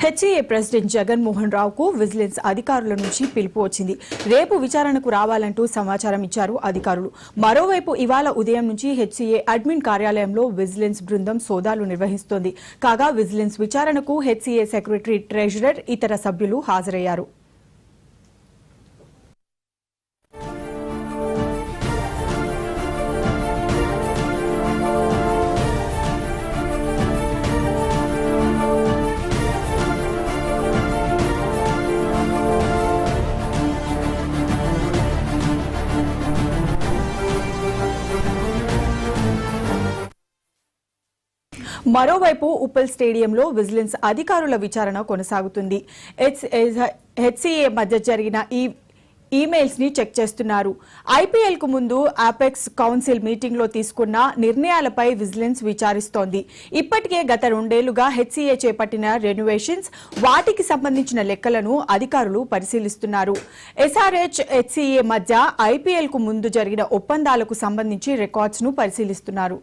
HCA president Jaganmohan రావుకు vigilance అధికారుల నుంచి పిలుపు వచ్చింది. రేపు విచారణకు రావాలంటూ సమాచారం ఇచ్చారు అధికారులు. మరోవైపు ఇవాళ ఉదయం నుంచి హెచ్సీఏ అడ్మిన్ కార్యాలయంలో విజిలెన్స్ బృందం సోదాలు నిర్వహిస్తోంది. కాగా విజిలెన్స్ విచారణకు హెచ్సీఏ సెక్రటరీ, ట్రెజరర్, ఇతర సభ్యులు హాజరయ్యారు. మరోవైపు ఉప్పల్ స్టేడియంలో విజిలెన్స్ అధికారుల విచారణ కొనసాగుతుంది. హెచ్సీఏ మధ్య జరిగిన ఈమెయిల్స్ ని చెక్ చేస్తున్నారు. ఐపీఎల్ కు ముందు అపెక్స్ కౌన్సిల్ మీటింగ్ లో తీసుకున్న నిర్ణయాలపై విజిలెన్స్ విచారిస్తోంది. ఇప్పటికే గత 2 ఏళ్లుగా హెచ్సీఏ చేపట్టిన రెనోవేషన్స్, వాటికి సంబంధించిన లెక్కలను అధికారులు పరిశీలిస్తున్నారు. ఎస్ఆర్హెచ్, హెచ్సీఏ మధ్య ఐపీఎల్ కు ముందు జరిగిన ఒప్పందాలకు సంబంధించి రికార్డ్స్ ను పరిశీలిస్తున్నారు.